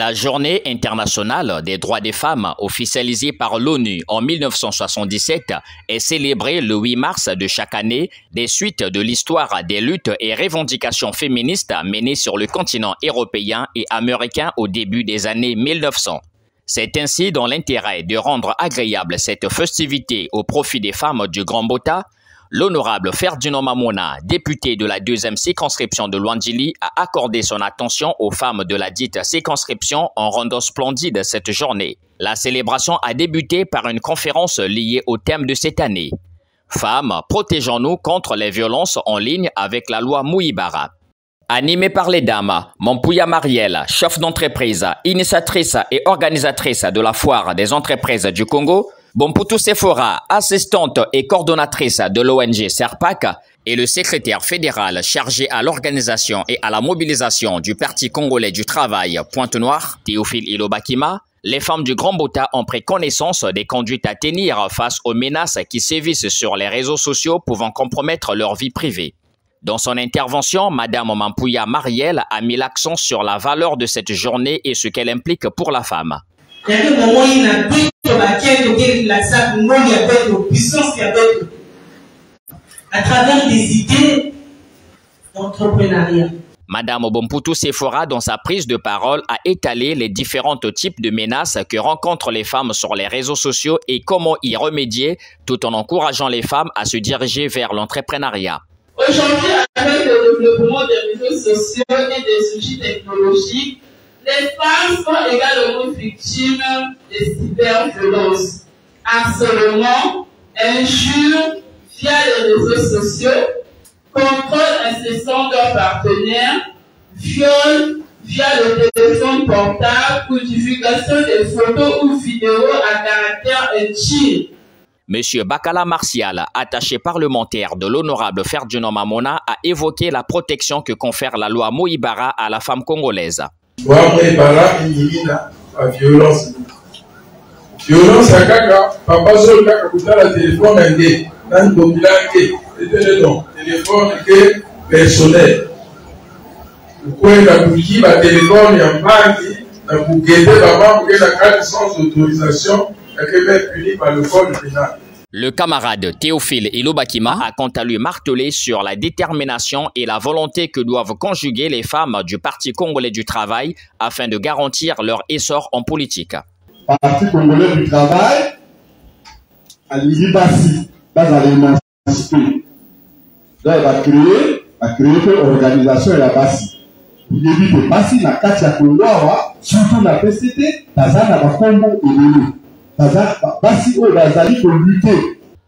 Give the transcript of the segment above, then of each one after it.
La Journée internationale des droits des femmes, officialisée par l'ONU en 1977, est célébrée le 8 mars de chaque année des suites de l'histoire des luttes et revendications féministes menées sur le continent européen et américain au début des années 1900. C'est ainsi dans l'intérêt de rendre agréable cette festivité au profit des femmes du Grand Bota, l'honorable Ferdinand Mamona, député de la 2e circonscription de Luandili, a accordé son attention aux femmes de la dite circonscription en rendant splendide cette journée. La célébration a débuté par une conférence liée au thème de cette année. Femmes, protégeons-nous contre les violences en ligne avec la loi Mouibara. Animée par les dames, Mampouya Marielle, chef d'entreprise, initiatrice et organisatrice de la foire des entreprises du Congo, Bompoutou Sephora, assistante et coordonnatrice de l'ONG Serpac, et le secrétaire fédéral chargé à l'organisation et à la mobilisation du Parti congolais du travail Pointe-Noire, Théophile Ilobakima, les femmes du Grand Bota ont pris connaissance des conduites à tenir face aux menaces qui sévissent sur les réseaux sociaux pouvant compromettre leur vie privée. Dans son intervention, Madame Mampouya Marielle a mis l'accent sur la valeur de cette journée et ce qu'elle implique pour la femme. Il y a des moments où il y a de puissance qui à travers des idées d'entrepreneuriat. Madame Bompoutou Sephora, dans sa prise de parole, a étalé les différents types de menaces que rencontrent les femmes sur les réseaux sociaux et comment y remédier, tout en encourageant les femmes à se diriger vers l'entrepreneuriat. Aujourd'hui, avec le développement des réseaux sociaux et des outils technologiques, les femmes sont également victimes de cyberviolences, harcèlement, injures via les réseaux sociaux, contrôle incessant de leurs partenaires, viol via le téléphone portable ou divulgation des photos ou vidéos à caractère intime. Monsieur Bakala Martial, attaché parlementaire de l'honorable Ferdinand Mamona, a évoqué la protection que confère la loi Mouibara à la femme congolaise. Mouibara élimine la violence. Violence à kaka, papa seul kaka kuta la téléphone indé, nan population téléphone personnel. Pourquoi la bougie la téléphone en banque, la bouquette maman pour la carte sans autorisation. Par le code pénal. Le camarade Théophile Ilobakima a quant à lui martelé sur la détermination et la volonté que doivent conjuguer les femmes du Parti congolais du travail afin de garantir leur essor en politique. Parti congolais du travail, à l'Ibasi, dans l'émancipé. Donc, il va créer une organisation et la Basi. Vous début de Basi, la Katia Congo, surtout la PCT, Tazana, la Congo et l'Élu.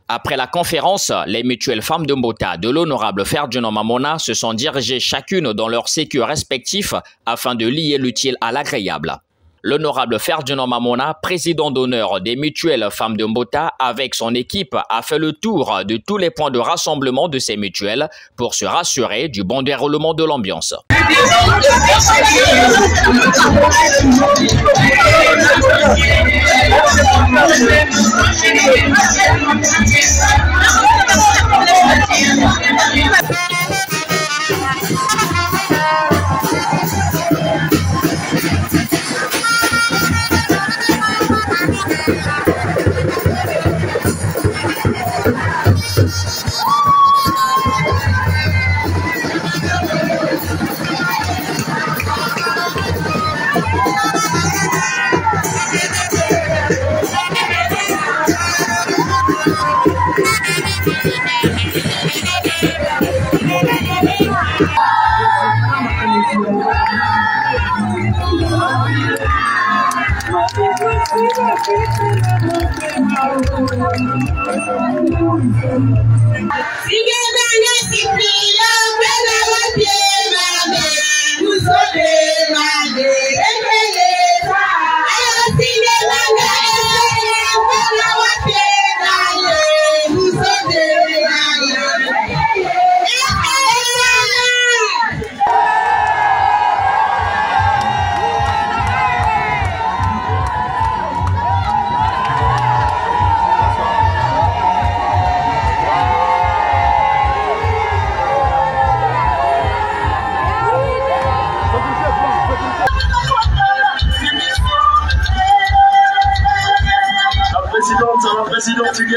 Après la conférence, les mutuelles femmes de Mbota de l'honorable Ferdinand Mamona se sont dirigées chacune dans leur sécu respectif afin de lier l'utile à l'agréable. L'honorable Ferdinand Mamona, président d'honneur des mutuelles femmes de Mbota, avec son équipe, a fait le tour de tous les points de rassemblement de ces mutuelles pour se rassurer du bon déroulement de l'ambiance.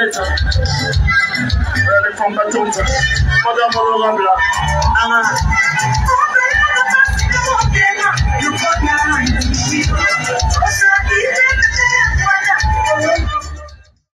athlètes, les combattantes, madame honorable,